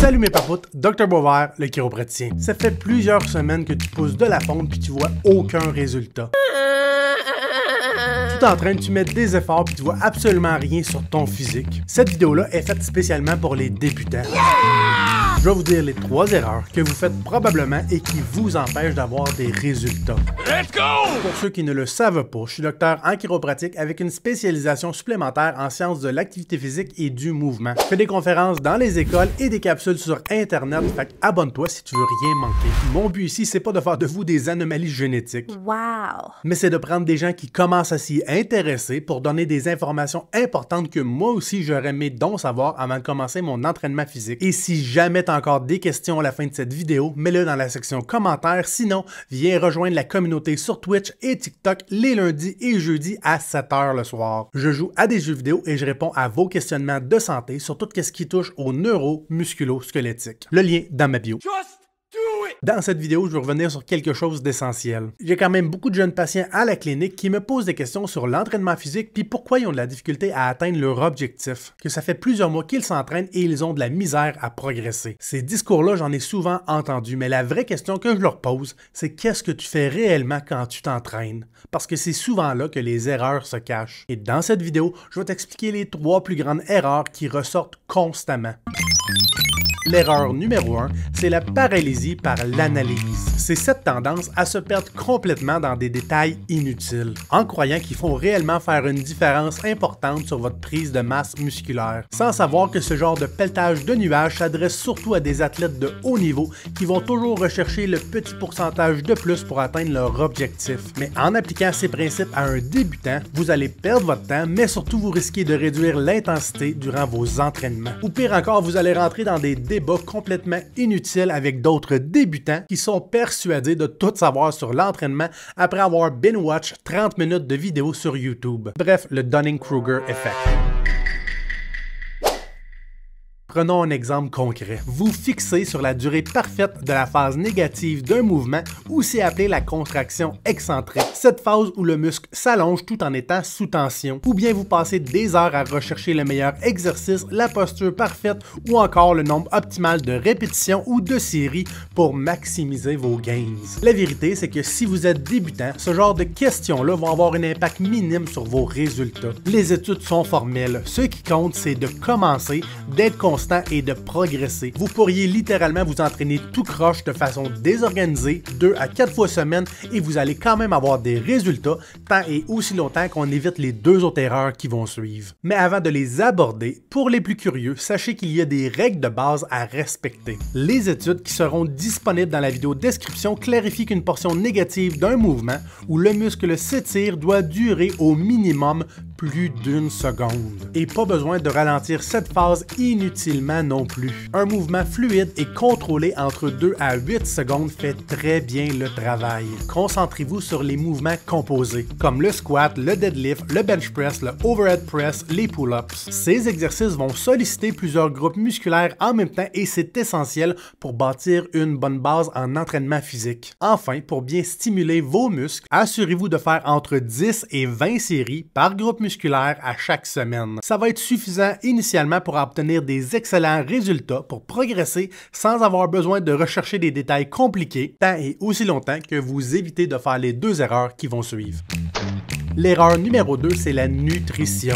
Salut mes papoutes, Dr Beauvert, le chiropraticien. Ça fait plusieurs semaines que tu pousses de la fonte puis tu vois aucun résultat. Tu t'entraînes, tu mets des efforts puis tu vois absolument rien sur ton physique. Cette vidéo-là est faite spécialement pour les débutants. Je vais vous dire les 3 erreurs que vous faites probablement et qui vous empêchent d'avoir des résultats. Let's go! Pour ceux qui ne le savent pas, je suis docteur en chiropratique avec une spécialisation supplémentaire en sciences de l'activité physique et du mouvement. Je fais des conférences dans les écoles et des capsules sur Internet, fait abonne-toi si tu veux rien manquer. Mon but ici, c'est pas de faire de vous des anomalies génétiques. Wow! Mais c'est de prendre des gens qui commencent à s'y intéresser pour donner des informations importantes que moi aussi j'aurais aimé donc savoir avant de commencer mon entraînement physique. Et si jamais t'as encore des questions à la fin de cette vidéo, mets-le dans la section commentaires. Sinon, viens rejoindre la communauté sur Twitch et TikTok les lundis et jeudis à 7h le soir. Je joue à des jeux vidéo et je réponds à vos questionnements de santé sur tout ce qui touche au neuro-musculo-squelettique. Le lien dans ma bio. Dans cette vidéo, je vais revenir sur quelque chose d'essentiel. J'ai quand même beaucoup de jeunes patients à la clinique qui me posent des questions sur l'entraînement physique puis pourquoi ils ont de la difficulté à atteindre leur objectif, que ça fait plusieurs mois qu'ils s'entraînent et ils ont de la misère à progresser. Ces discours-là, j'en ai souvent entendu, mais la vraie question que je leur pose, c'est qu'est-ce que tu fais réellement quand tu t'entraînes? Parce que c'est souvent là que les erreurs se cachent. Et dans cette vidéo, je vais t'expliquer les 3 plus grandes erreurs qui ressortent constamment. L'erreur numéro 1, c'est la paralysie par l'analyse. C'est cette tendance à se perdre complètement dans des détails inutiles, en croyant qu'ils font réellement faire une différence importante sur votre prise de masse musculaire, sans savoir que ce genre de pelletage de nuages s'adresse surtout à des athlètes de haut niveau qui vont toujours rechercher le petit pourcentage de plus pour atteindre leur objectif. Mais en appliquant ces principes à un débutant, vous allez perdre votre temps, mais surtout vous risquez de réduire l'intensité durant vos entraînements. Ou pire encore, vous allez rentrer dans des débats complètement inutiles avec d'autres débutants qui sont persuadés de tout savoir sur l'entraînement après avoir binge-watch 30 minutes de vidéos sur YouTube. Bref, le Dunning-Kruger effect. Prenons un exemple concret. Vous fixez sur la durée parfaite de la phase négative d'un mouvement, aussi appelée la contraction excentrique, cette phase où le muscle s'allonge tout en étant sous tension. Ou bien vous passez des heures à rechercher le meilleur exercice, la posture parfaite ou encore le nombre optimal de répétitions ou de séries pour maximiser vos gains. La vérité, c'est que si vous êtes débutant, ce genre de questions-là vont avoir un impact minime sur vos résultats. Les études sont formelles. Ce qui compte, c'est de commencer, d'être constant et de progresser. Vous pourriez littéralement vous entraîner tout croche de façon désorganisée 2 à 4 fois semaine et vous allez quand même avoir des résultats tant et aussi longtemps qu'on évite les 2 autres erreurs qui vont suivre. Mais avant de les aborder, pour les plus curieux, sachez qu'il y a des règles de base à respecter. Les études qui seront disponibles dans la vidéo description clarifient qu'une portion négative d'un mouvement où le muscle s'étire doit durer au minimum plus d'1 seconde. Et pas besoin de ralentir cette phase inutilement non plus. Un mouvement fluide et contrôlé entre 2 à 8 secondes fait très bien le travail. Concentrez-vous sur les mouvements composés, comme le squat, le deadlift, le bench press, le overhead press, les pull-ups. Ces exercices vont solliciter plusieurs groupes musculaires en même temps et c'est essentiel pour bâtir une bonne base en entraînement physique. Enfin, pour bien stimuler vos muscles, assurez-vous de faire entre 10 et 20 séries par groupe musculaire à chaque semaine. Ça va être suffisant initialement pour obtenir des excellents résultats pour progresser sans avoir besoin de rechercher des détails compliqués tant et aussi longtemps que vous évitez de faire les 2 erreurs qui vont suivre. L'erreur numéro 2, c'est la nutrition.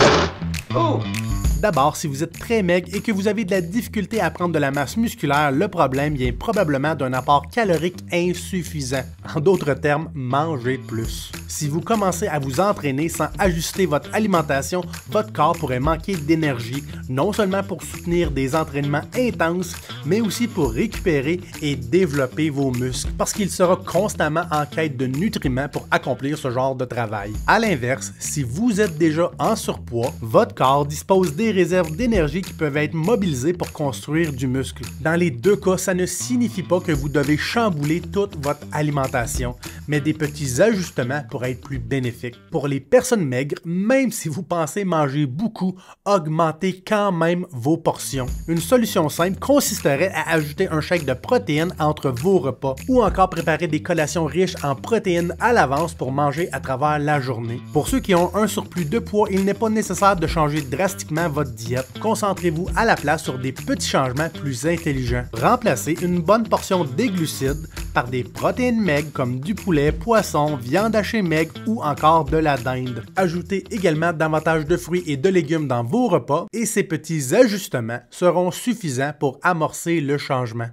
D'abord, si vous êtes très maigre et que vous avez de la difficulté à prendre de la masse musculaire, le problème vient probablement d'un apport calorique insuffisant. En d'autres termes, mangez plus. Si vous commencez à vous entraîner sans ajuster votre alimentation, votre corps pourrait manquer d'énergie, non seulement pour soutenir des entraînements intenses, mais aussi pour récupérer et développer vos muscles, parce qu'il sera constamment en quête de nutriments pour accomplir ce genre de travail. À l'inverse, si vous êtes déjà en surpoids, votre corps dispose des réserves d'énergie qui peuvent être mobilisées pour construire du muscle. Dans les 2 cas, ça ne signifie pas que vous devez chambouler toute votre alimentation, mais des petits ajustements pourraient être plus bénéfiques. Pour les personnes maigres, même si vous pensez manger beaucoup, augmentez quand même vos portions. Une solution simple consisterait à ajouter un shake de protéines entre vos repas ou encore préparer des collations riches en protéines à l'avance pour manger à travers la journée. Pour ceux qui ont un surplus de poids, il n'est pas nécessaire de changer drastiquement votre diète. Concentrez-vous à la place sur des petits changements plus intelligents. Remplacez une bonne portion des glucides par des protéines maigres comme du poulet, poisson, viande hachée maigre ou encore de la dinde. Ajoutez également davantage de fruits et de légumes dans vos repas et ces petits ajustements seront suffisants pour amorcer le changement.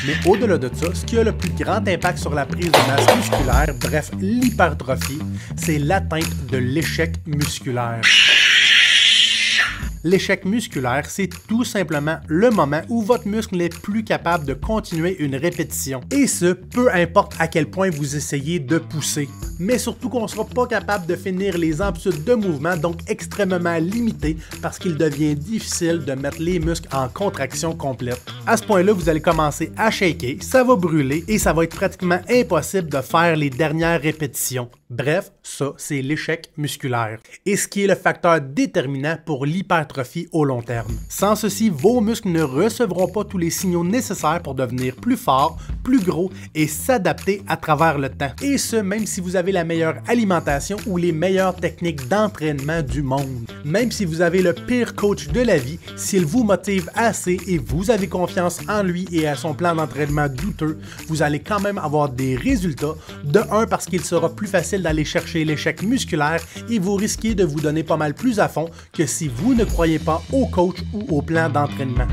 Mais au-delà de ça, ce qui a le plus grand impact sur la prise de masse musculaire, bref l'hypertrophie, c'est l'atteinte de l'échec musculaire. L'échec musculaire, c'est tout simplement le moment où votre muscle n'est plus capable de continuer une répétition. Et ce, peu importe à quel point vous essayez de pousser. Mais surtout qu'on ne sera pas capable de finir les amplitudes de mouvement, donc extrêmement limitées, parce qu'il devient difficile de mettre les muscles en contraction complète. À ce point-là, vous allez commencer à shaker, ça va brûler et ça va être pratiquement impossible de faire les dernières répétitions. Bref, ça, c'est l'échec musculaire. Et ce qui est le facteur déterminant pour l'hypertrophie au long terme. Sans ceci, vos muscles ne recevront pas tous les signaux nécessaires pour devenir plus forts, plus gros et s'adapter à travers le temps. Et ce, même si vous avez la meilleure alimentation ou les meilleures techniques d'entraînement du monde. Même si vous avez le pire coach de la vie, s'il vous motive assez et vous avez confiance en lui et à son plan d'entraînement douteux, vous allez quand même avoir des résultats. De un, parce qu'il sera plus facile d'aller chercher l'échec musculaire et vous risquez de vous donner pas mal plus à fond que si vous ne croyez pas au coach ou au plan d'entraînement.